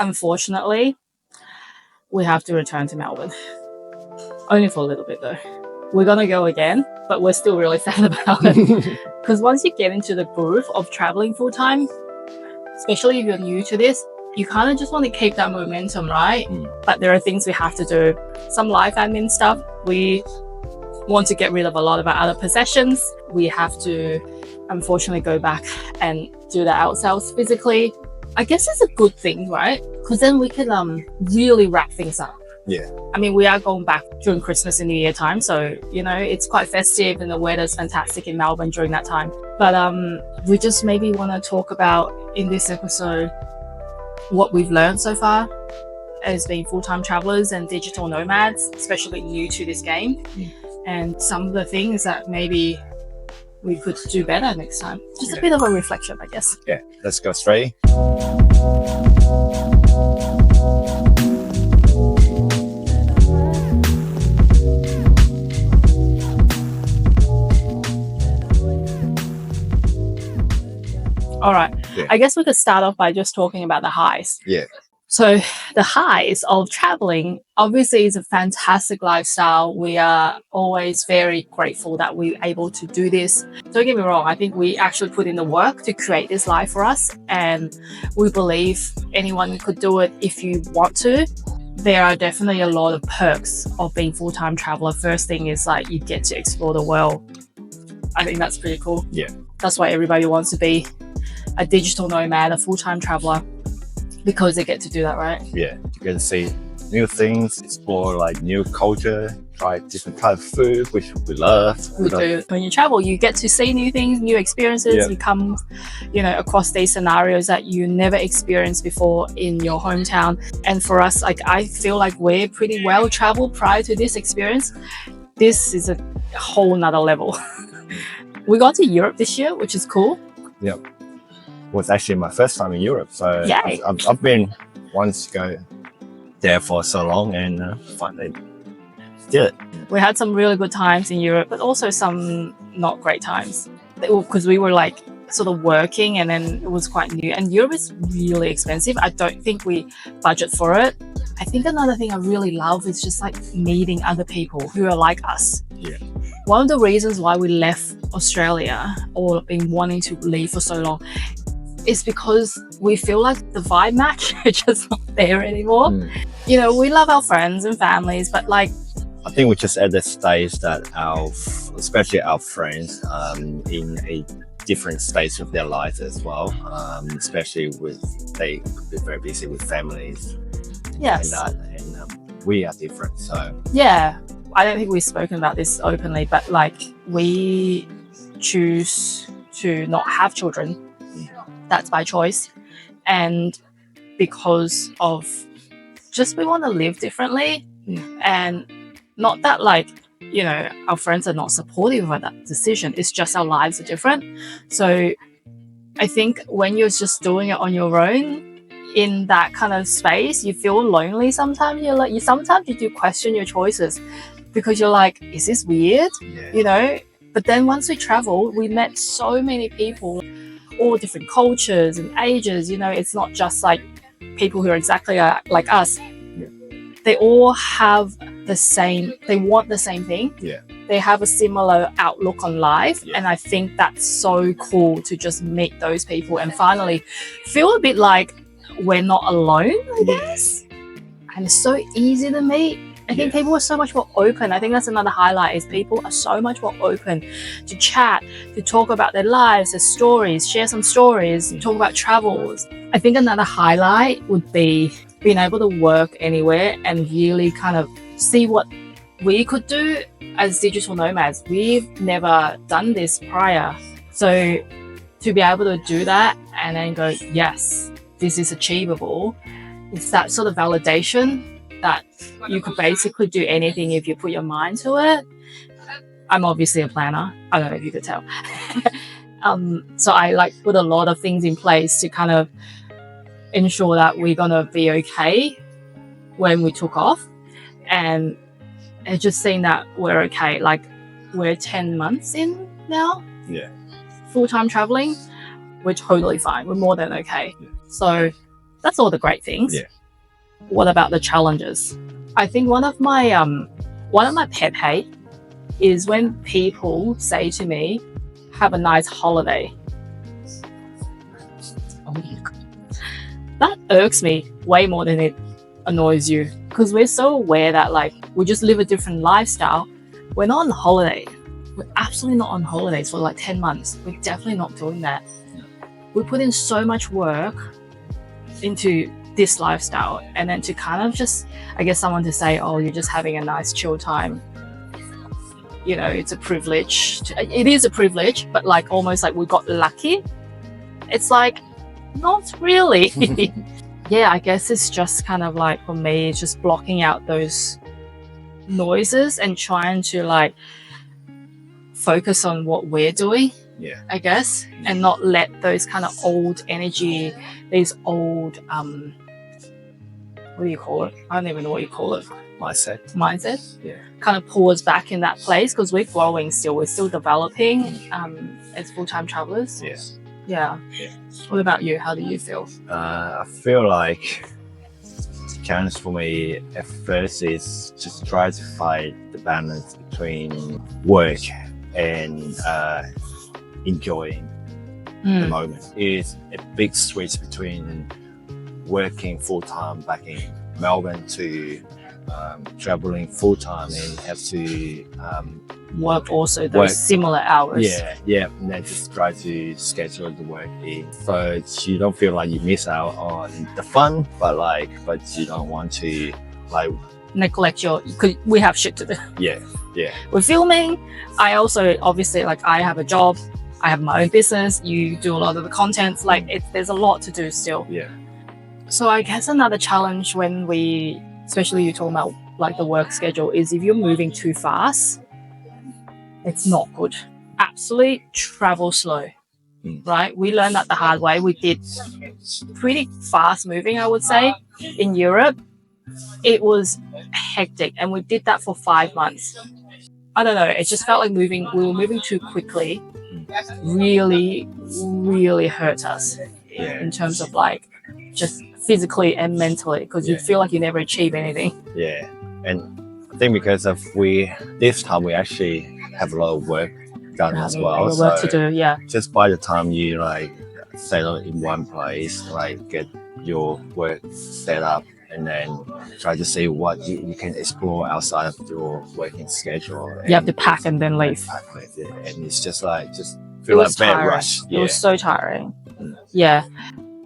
Unfortunately, we have to return to Melbourne. Only for a little bit though. We're gonna go again, but we're still really sad about it. Because once you get into the groove of traveling full time, especially if you're new to this, you kind of just want to keep that momentum, right? But there are things we have to do. Some life admin stuff. We want to get rid of a lot of our other possessions. We have to, unfortunately, go back and do that ourselves physically. I guess it's a good thing, right? Because then we can really wrap things up. Yeah. I mean, we are going back during Christmas and New Year time, so it's quite festive and the weather's fantastic in Melbourne during that time. But we just maybe want to talk about in this episode what we've learned so far as being full-time travelers and digital nomads, especially new to this game, and some of the things that maybe we could do better next time. Just a bit of a reflection, I guess. Yeah, let's go straight. All right. Yeah. I guess we could start off by just talking about the highs. Yeah. So the highs of traveling obviously is a fantastic lifestyle. We are always very grateful that we're able to do this. Don't get me wrong. I think we actually put in the work to create this life for us. And we believe anyone could do it if you want to. There are definitely a lot of perks of being full-time traveler. First thing is like you get to explore the world. I think that's pretty cool. Yeah. That's why everybody wants to be a digital nomad, a full-time traveler, because they get to do that, right? Yeah, you get to see new things, explore like new culture, try different type of food, which we love. We do. When you travel, you get to see new things, new experiences. Yeah. You come, across these scenarios that you never experienced before in your hometown. And for us, like I feel like we're pretty well traveled prior to this experience. This is a whole nother level. We got to Europe this year, which is cool. Yep. Was actually my first time in Europe, so I've been wanting to go there for so long, and finally did it. We had some really good times in Europe, but also some not great times because we were like sort of working, and then it was quite new. And Europe is really expensive. I don't think we budget for it. I think another thing I really love is just like meeting other people who are like us. Yeah. One of the reasons why we left Australia or been wanting to leave for so long is because we feel like the vibe match is just not there anymore. We love our friends and families, but like I think we're just at the stage that especially our friends in a different stage of their lives as well, especially they could be very busy with families. Yes. And we are different, so yeah, I don't think we've spoken about this openly, but like we choose to not have children. That's by choice, and because of just we want to live differently. And not that like our friends are not supportive of that decision, it's just our lives are different. So I think when you're just doing it on your own in that kind of space, you feel lonely sometimes. Sometimes you do question your choices because you're like, is this weird? But then once we travel, we met so many people, all different cultures and ages. It's not just like people who are exactly like us. They all have they want the same thing. They have a similar outlook on life. And I think that's so cool to just meet those people and finally feel a bit like we're not alone, I guess. And it's so easy to meet. I think people are so much more open. I think that's another highlight is people are so much more open to chat, to talk about their lives, their stories, share some stories, talk about travels. I think another highlight would be being able to work anywhere and really kind of see what we could do as digital nomads. We've never done this prior. So to be able to do that and then go, yes, this is achievable, it's that sort of validation that you could basically do anything if you put your mind to it. I'm obviously a planner. I don't know if you could tell. So I like put a lot of things in place to kind of ensure that we're going to be okay when we took off. And it's just seeing that we're okay. Like we're 10 months in now. Full-time traveling. We're totally fine. We're more than okay. So That's all the great things. Yeah. What about the challenges? I think one of my pet hate is when people say to me, have a nice holiday. Oh my God. That irks me way more than it annoys you, because we're so aware that like we just live a different lifestyle. We're not on holiday. We're absolutely not on holidays for like 10 months. We're definitely not doing that. We put in so much work into this lifestyle, and then to kind of just, I guess, someone to say, oh, you're just having a nice chill time, you know, it's a privilege. It is a privilege, but like almost like we got lucky. It's like, not really. Yeah, I guess it's just kind of like, for me, it's just blocking out those noises and trying to like focus on what we're doing. Yeah. I guess, and not let those kind of old energy, these old what do you call it? I don't even know what you call it. Mindset. Yeah. Kind of pull us back in that place, because we're growing still. We're still developing as full-time travelers. Yeah. Yeah. Yeah. What about you? How do you feel? I feel like the challenge for me at first is just try to find the balance between work and enjoying the moment. It's a big switch between working full-time back in Melbourne to traveling full-time and have to Work also those similar hours. Yeah, and then just try to schedule the work in, so you don't feel like you miss out on the fun, but you don't want to like neglect we have shit to do. Yeah. We're filming. I also, obviously, like, I have a job, I have my own business, you do a lot of the content, like there's a lot to do still. Yeah. So I guess another challenge when especially you talking about like the work schedule, is if you're moving too fast, it's not good. Absolutely travel slow, right? We learned that the hard way. We did pretty fast moving, I would say, in Europe. It was hectic, and we did that for 5 months. I don't know, it just felt like we were moving too quickly. Really, really hurt us in terms of like just physically and mentally, because you feel like you never achieve anything. Yeah, and I think because of this time we actually have a lot of work done as well. Work to do, yeah. Just by the time you like settle in one place, like get your work set up, and then try to see what you can explore outside of your working schedule. You have to pack and then leave. And it's just feel like a bad rush. It was so tiring. Yeah.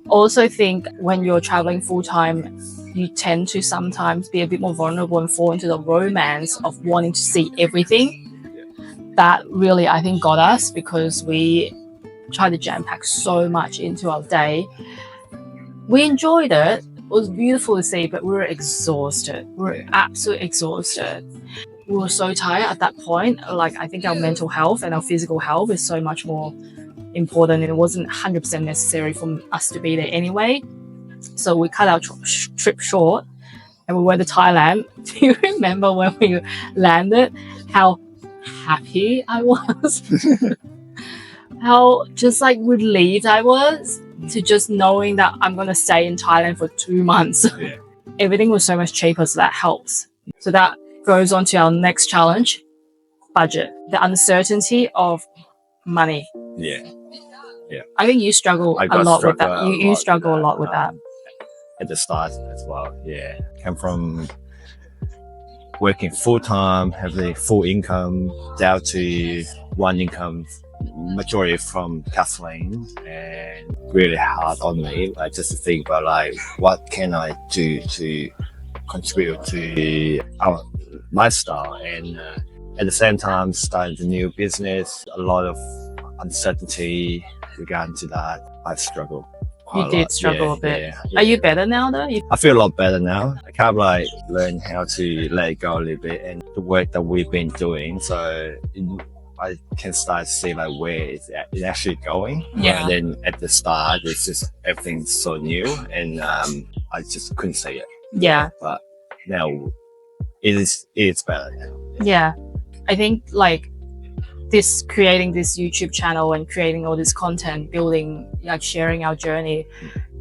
Also think when you're traveling full-time, you tend to sometimes be a bit more vulnerable and fall into the romance of wanting to see everything. That really, I think, got us, because we tried to jam-pack so much into our day. We enjoyed it. It was beautiful to see, but we were exhausted. We were absolutely exhausted. We were so tired at that point. Like, I think our mental health and our physical health is so much more important, and it wasn't 100% necessary for us to be there anyway. So we cut our trip short, and we went to Thailand. Do you remember when we landed, how happy I was? How just like relieved I was to just knowing that I'm going to stay in Thailand for 2 months. Everything was so much cheaper, so that helps. So that goes on to our next challenge, budget. The uncertainty of money. Yeah. I think you struggle a lot with that. You struggle a lot with that. At the start as well, yeah. Come from working full-time, having full income, down to one income, majority from Kathleen, and really hard on me, like just to think about like what can I do to contribute to our lifestyle, and at the same time starting a new business, a lot of uncertainty regarding to that. I've struggled. You did struggle a bit. Are you better now though? I feel a lot better now. I kind of like learn how to let it go a little bit, and the work that we've been doing, so I can start to see like where it's actually going. Yeah. And then at the start, it's just everything's so new, and I just couldn't see it. Yeah. But now it's better now. Yeah. I think like creating this YouTube channel and creating all this content, building, like sharing our journey,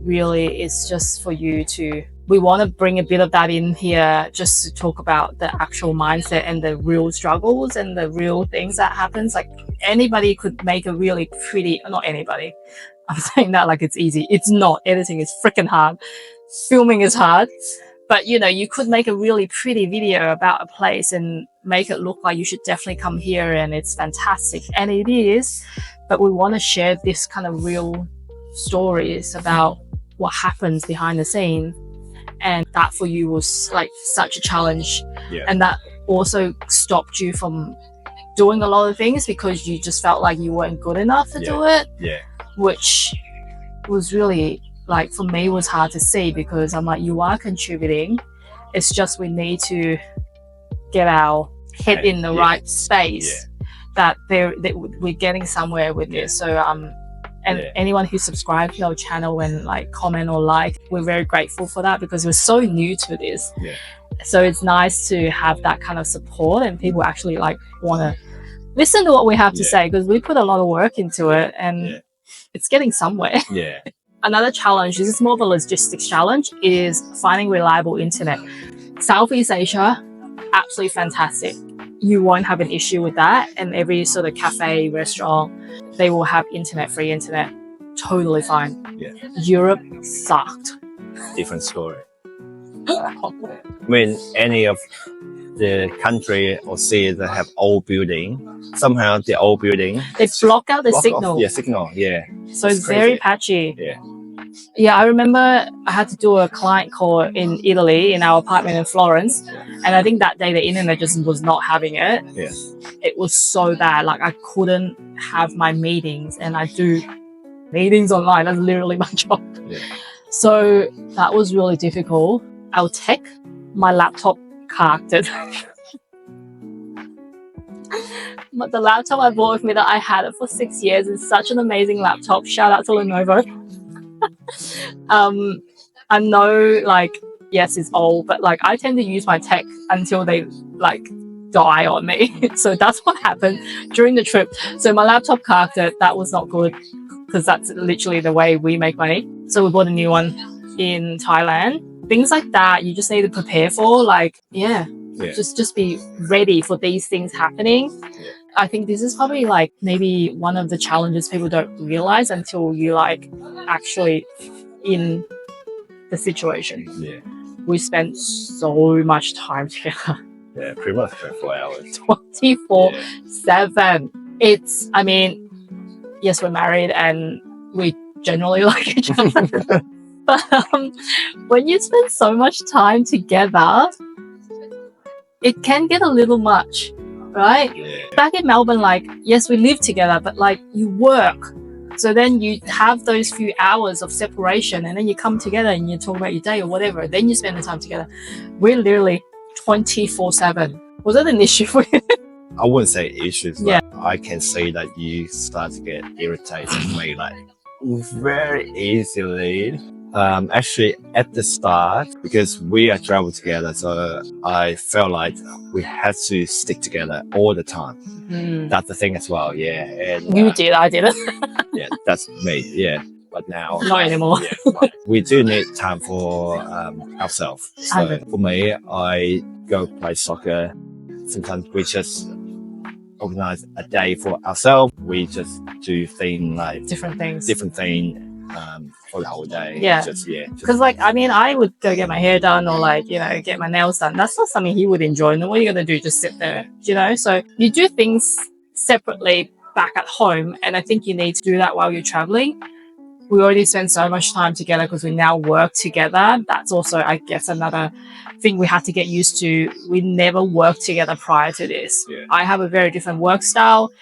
really is just for you to, we want to bring a bit of that in here just to talk about the actual mindset and the real struggles and the real things that happens. Like anybody could make a really pretty, not anybody, I'm saying that like it's easy. It's not. Editing is freaking hard. Filming is hard. But you know, you could make a really pretty video about a place and make it look like you should definitely come here and it's fantastic. And it is, but we want to share this kind of real stories about what happens behind the scene. And that for you was like such a challenge. Yeah. And that also stopped you from doing a lot of things because you just felt like you weren't good enough to do it. Yeah. Which was really, like, for me was hard to see because I'm like, you are contributing. It's just we need to get our head in the right space that we're getting somewhere with this. So anyone who subscribed to our channel and like comment or like, we're very grateful for that because we're so new to this. So it's nice to have that kind of support and people actually like want to listen to what we have to say because we put a lot of work into it and it's getting somewhere. Another challenge, this is more of a logistics challenge, is finding reliable internet. Southeast Asia, absolutely fantastic. You won't have an issue with that. And every sort of cafe, restaurant, they will have free internet. Totally fine. Europe sucked. Different story. I mean, any of the country or city that have old building, somehow the old building they block out the signal. Signal. So it's very patchy. Yeah, I remember I had to do a client call in Italy in our apartment in Florence, and I think that day the internet just was not having it. It was so bad. Like I couldn't have my meetings, and I do meetings online. That's literally my job. So that was really difficult. Our tech, my laptop carked it. But the laptop I bought with me that I had it for 6 years is such an amazing laptop. Shout out to Lenovo. I know, like, yes, it's old, but like I tend to use my tech until they like die on me. So that's what happened during the trip. So my laptop carked it. That was not good because that's literally the way we make money. So we bought a new one in Thailand. Things like that you just need to prepare for. Like, just be ready for these things happening. I think this is probably like maybe one of the challenges people don't realize until you like actually in the situation. We spent so much time together. Pretty much 24 hours. 24/7. It's, I mean, yes, we're married and we generally like each other. But when you spend so much time together, it can get a little much, right? Back in Melbourne, like, yes, we live together, but like you work. So then you have those few hours of separation and then you come together and you talk about your day or whatever. Then you spend the time together. We're literally 24/7. Was that an issue for you? I wouldn't say issues, but I can say that you start to get irritated with me like very easily. Actually at the start, because we are traveling together, so I felt like we had to stick together all the time. That's the thing as well. And you did, I didn't. That's me. But now not anymore. We do need time for ourselves. So for me, I go play soccer. Sometimes we just organize a day for ourselves. We just do things like different things for the whole day. Because like, I mean, I would go get my hair done or like, you know, get my nails done. That's not something he would enjoy. And what are you going to do? Just sit there, you know? So you do things separately back at home. And I think you need to do that while you're traveling. We already spend so much time together because we now work together. That's also, I guess, another thing we have to get used to. We never worked together prior to this. I have a very different work style.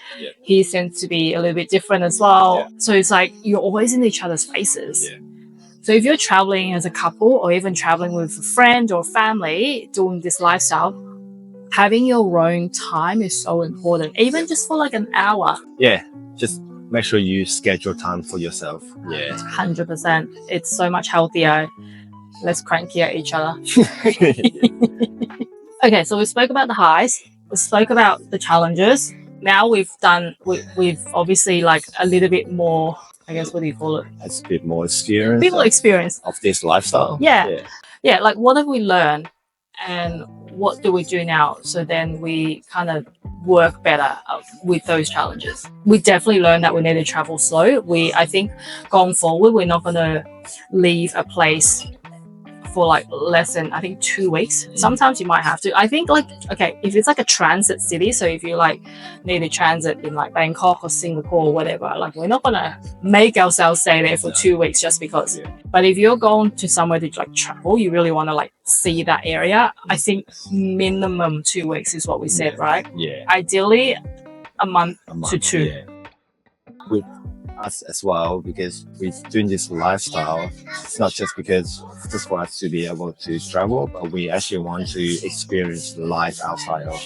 He tends to be a little bit different as well. So it's like you're always in each other's faces. So if you're traveling as a couple or even traveling with a friend or family doing this lifestyle, having your own time is so important, even just for like an hour. Just make sure you schedule time for yourself. 100%. It's so much healthier, less cranky at each other. Okay, so we spoke about the highs. We spoke about the challenges. Now we've obviously like a little bit more I guess, what do you call it? Has a bit more experience. People experience. Of this lifestyle. Yeah, like what have we learned and what do we do now? So then we kind of work better with those challenges. We definitely learned that we need to travel slow. I think going forward, we're not going to leave a place for like less than, I think, 2 weeks. Sometimes you might have to. I think like, okay, if it's like a transit city, so if you like need to transit in like Bangkok or Singapore or whatever, like we're not gonna make ourselves stay there for 2 weeks just because. But if you're going to somewhere to like travel, you really want to like see that area. I think minimum 2 weeks is what we said, right? Yeah. Ideally a month to 2. Yeah. With us as well, because we're doing this lifestyle, it's not just for us to be able to travel, but we actually want to experience life outside of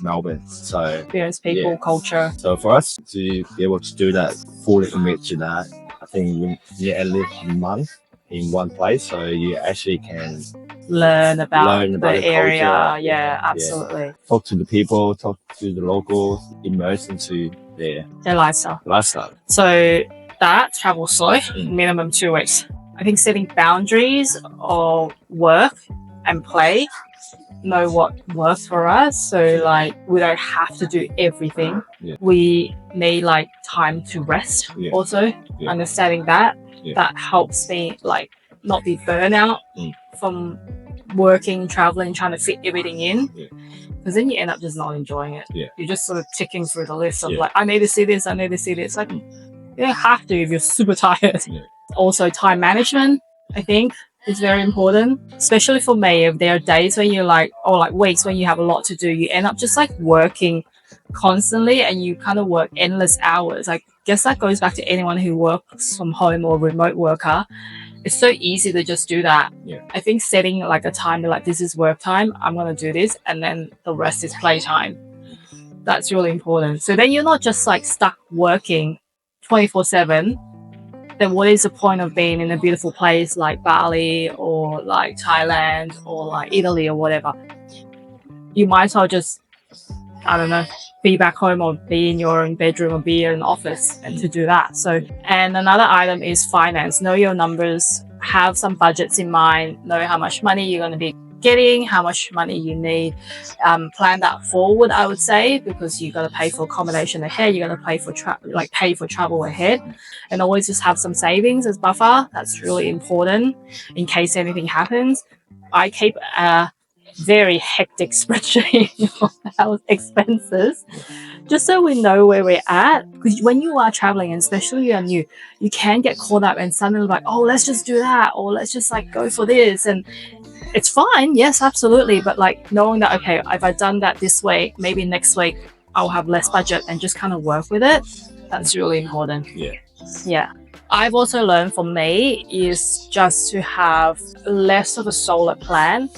Melbourne. So Experience people, culture. So for us to be able to do that, fully commit to that, I think we need at least a month in one place, so you actually can learn about the area. Culture. Yeah, absolutely. Talk to the people, talk to the locals, immerse into their lifestyle. So that travel slow, minimum 2 weeks. I think setting boundaries of work and play, know what works for us. So like we don't have to do everything. We need like time to rest also. Understanding that helps me like not be burnout from working, traveling, trying to fit everything in, because then you end up just not enjoying it. You're just sort of ticking through the list of like, I need to see this, I need to see this. Like you don't have to if you're super tired. Also time management, I think, is very important, especially for me. If there are days when you're like, or like weeks when you have a lot to do, you end up just like working constantly and you kind of work endless hours. I guess that goes back to anyone who works from home or remote worker. It's so easy to just do that. I think setting like a time, like this is work time, I'm going to do this, and then the rest is playtime. That's really important. So then you're not just like stuck working 24/7. Then what is the point of being in a beautiful place like Bali or like Thailand or like Italy or whatever? You might as well just, I don't know, be back home or be in your own bedroom or be in an office and to do that. So, and another item is finance. Know your numbers, have some budgets in mind, know how much money you're going to be getting, how much money you need. Plan that forward, I would say, because you got to pay for accommodation ahead, you got to pay for travel ahead, and always just have some savings as buffer. That's really important in case anything happens. I keep a very hectic spreadsheet of our expenses just so we know where we're at, because when you are traveling, and especially you're new, you can get caught up and suddenly like, oh, let's just do that, or let's just like go for this, and it's fine, yes, absolutely, but like knowing that, okay, if I've done that this week, maybe next week I'll have less budget and just kind of work with it. That's really important. I've also learned, for me, is just to have less of a solid plan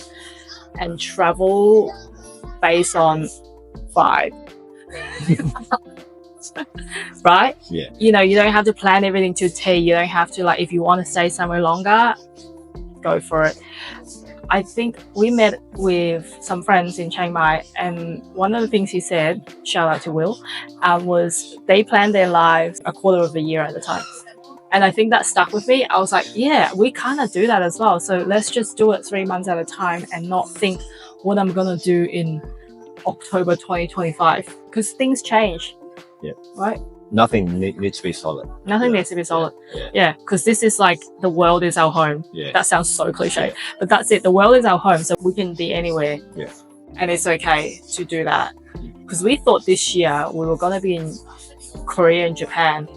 and travel based on vibe. Right? You know, you don't have to plan everything to T. You don't have to, like, if you want to stay somewhere longer, go for it. I think we met with some friends in Chiang Mai, and one of the things he said, shout out to Will, was they plan their lives a quarter of a year at a time. And I think that stuck with me. I was like, yeah, we kind of do that as well. So let's just do it 3 months at a time and not think what I'm going to do in October 2025, because things change. Right? Nothing needs to be solid. Nothing needs to be solid. Because this is like, the world is our home. That sounds so cliche, but that's it. The world is our home, so we can be anywhere. And it's okay to do that. Because we thought this year we were going to be in Korea and Japan,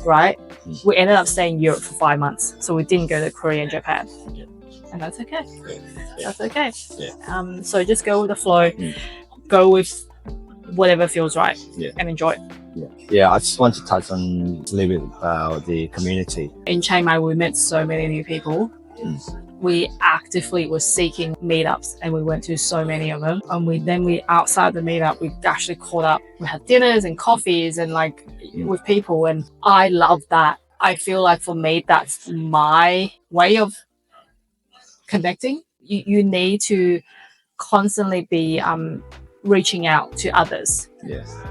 right? We ended up staying in Europe for 5 months, so we didn't go to Korea and Japan. And that's okay. That's okay. So just go with the flow. Go with whatever feels right and enjoy it. I just want to touch on a little bit about the community. In Chiang Mai, we met so many new people. We actively were seeking meetups, and we went to so many of them. And we outside the meetup, we actually caught up. We had dinners and coffees and like with people, and I love that. I feel like for me, that's my way of connecting. You need to constantly be reaching out to others,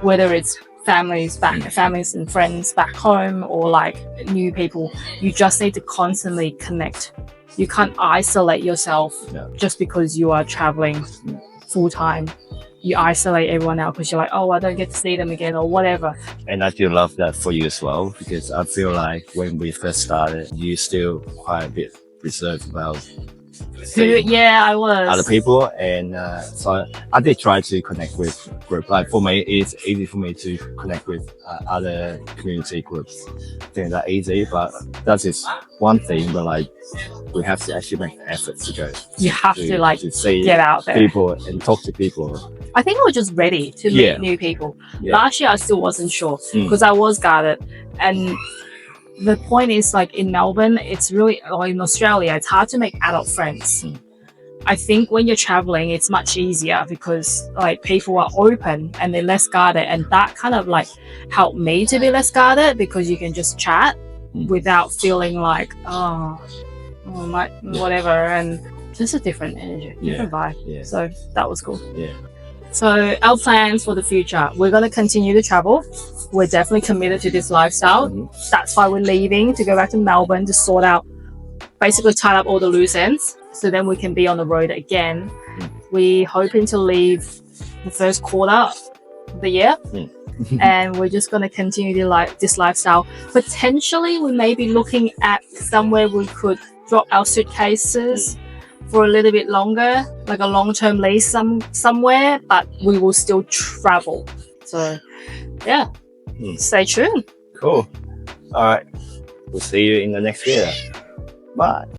whether it's families and friends back home, or like new people. You just need to constantly connect. You can't isolate yourself just because you are traveling full time. You isolate everyone else because you're like, oh, I don't get to see them again or whatever. And I do love that for you as well, because I feel like when we first started, you still quite a bit reserved about Yeah, I was. other people, and so I did try to connect with group. Like for me, it's easy for me to connect with other community groups. I think that easy, but that is one thing. But like, we have to actually make the effort to go. You have to like see get out there. people and talk to people. I think we're just ready to meet new people. Last year, I still wasn't sure because I was guarded. And the point is, like in Melbourne, it's really, or in Australia, it's hard to make adult friends. I think when you're traveling, it's much easier because like people are open and they're less guarded. And that kind of like helped me to be less guarded because you can just chat without feeling like, whatever. And just a different energy, different vibe. So that was cool. So our plans for the future, we're going to continue to travel. We're definitely committed to this lifestyle. That's why we're leaving to go back to Melbourne to sort out, basically tie up all the loose ends. So then we can be on the road again. We're hoping to leave the first quarter of the year. And we're just going to continue to this lifestyle. Potentially, we may be looking at somewhere we could drop our suitcases for a little bit longer, like a long-term lease somewhere, but we will still travel. So, yeah, stay tuned. Cool. All right. We'll see you in the next video. Bye.